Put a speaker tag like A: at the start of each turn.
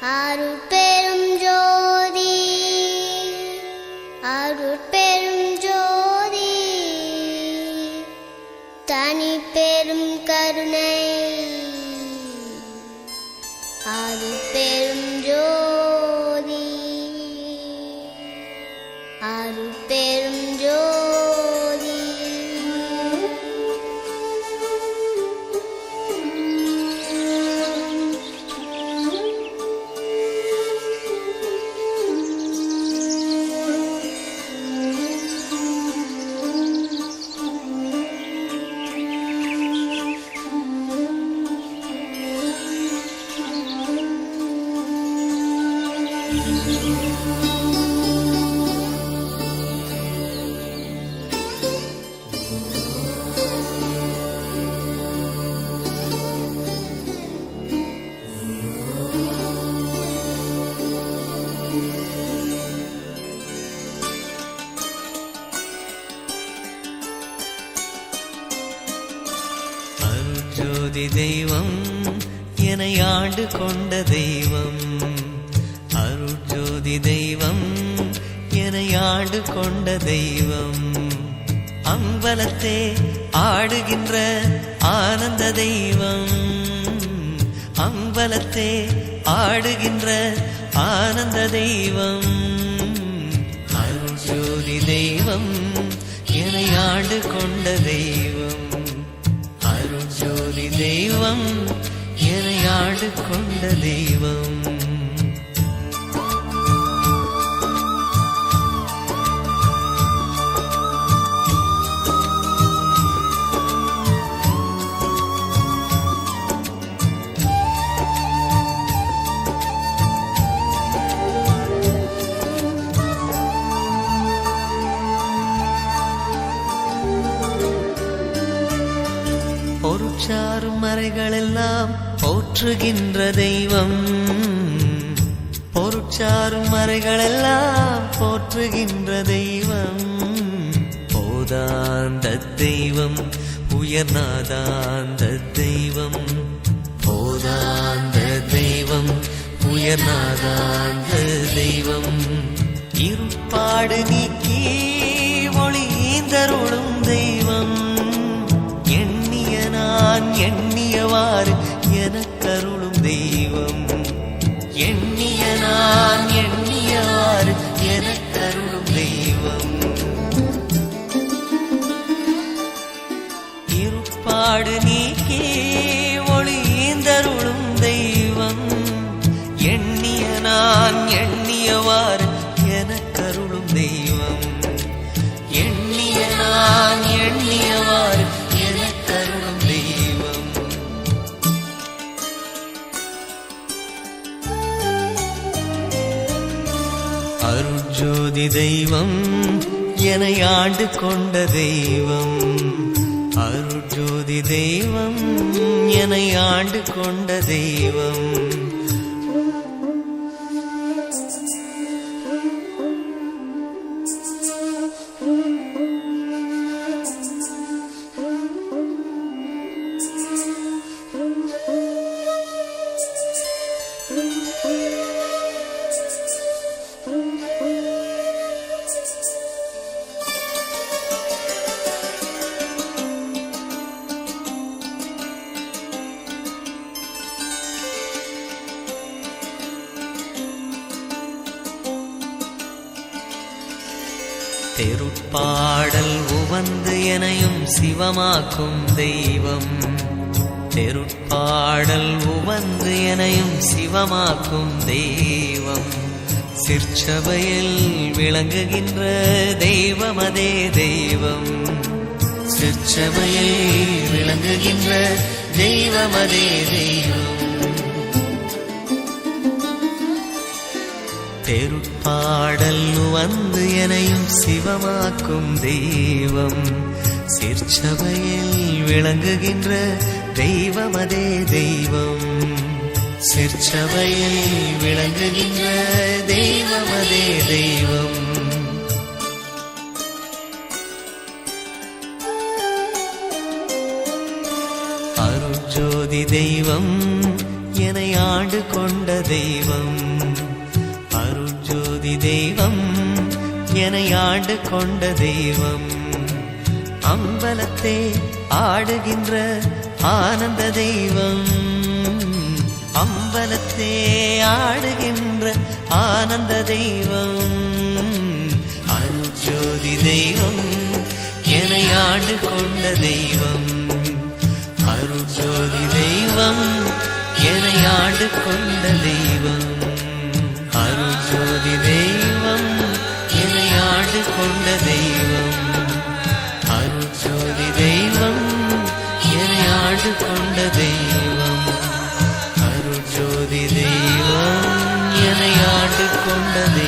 A: அருட்பெரும் ஜோதி அருட்பெரும் ஜோதி தனிப்பெரும் கருணை அருட்பெரும் ஜோதி அருட்பெரும் ஜோதி.
B: ஜோதி தெய்வம் என்னை ஆண்டு கொண்ட தெய்வம், அருட்ஜோதி தெய்வம் என்னை ஆண்டு கொண்ட தெய்வம், அம்பலத்தே ஆடுகின்ற ஆனந்த தெய்வம், அம்பலத்தே ஆடுகின்ற ஆனந்த தெய்வம், அருட்ஜோதி தெய்வம் என்னை ஆண்டு கொண்ட தெய்வம், அருட்ஜோதி தெய்வம் என்னை ஆண்டு கொண்ட தெய்வம். பொருட்சாரும் மறைகளெல்லாம் போற்றுகின்ற தெய்வம், பொருட்சாரும் மறைகளெல்லாம் போற்றுகின்ற தெய்வம், போதாந்த தெய்வம் உயர்நாதாந்த தெய்வம், போதாந்த தெய்வம் உயர்நாதாந்த தெய்வம், இருப்பாடு நீக்கி ஒளிந்தருளும் தெய்வம், நான் எண்ணியவாறு எனக்கருளும் தெய்வம், எண்ணிய நான் எண்ணியவாறு எனக்கருளும் தெய்வம், இருப்பாடு நீக்கி ஒளிந்தருளும் தெய்வம், எண்ணிய நான் எண்ணியவாறு எனக்கருளும் தெய்வம், எண்ணிய நான் எண்ணியவாறு எனக்கருளும் தெய்வம். அருட்ஜோதி தெய்வம் என்னை ஆண்டு கொண்ட தெய்வம், அருட்ஜோதி தெய்வம் என்னை ஆண்டு கொண்ட தெய்வம், தெருட்பாடல் உவந்து எனையும் சிவமாக்கும் தெய்வம், தெருட்பாடல் உவந்து எனையும் சிவமாக்கும் தெய்வம், சிற்சபையில் விளங்குகின்ற தெய்வம் அதே தெய்வம், சிற்சபையில் விளங்குகின்ற தெய்வம் அதே தெய்வம், தெருட்பாடல் வந்து எனையும் சிவமாக்கும் தெய்வம், சிற்சபையில் விளங்குகின்ற தெய்வம் அதே தெய்வம், சிற்சபையில் விளங்குகின்ற தெய்வம் அதே தெய்வம். அருட்ஜோதி தெய்வம் என்னை ஆண்டு கொண்ட தெய்வம். அருட்ஜோதி தெய்வம் என்னை ஆண்டு கொண்ட தெய்வம். அம்பலத்தே ஆடுகின்ற ஆனந்த தெய்வம். அம்பலத்தே ஆடுகின்ற ஆனந்த தெய்வம். அருட்ஜோதி தெய்வம் என்னை ஆண்டு கொண்ட தெய்வம். அருட்ஜோதி தெய்வம் என்னை ஆண்டு கொண்ட தெய்வம். அருட்ஜோதி தெய்வம் என்னை ஆண்டு கொண்ட தெய்வம். அருட்ஜோதி தெய்வம் என்னை ஆண்டு கொண்ட தெய்வம். அருட்ஜோதி தெய்வம் என்னை ஆண்டு கொண்ட தெய்வம்.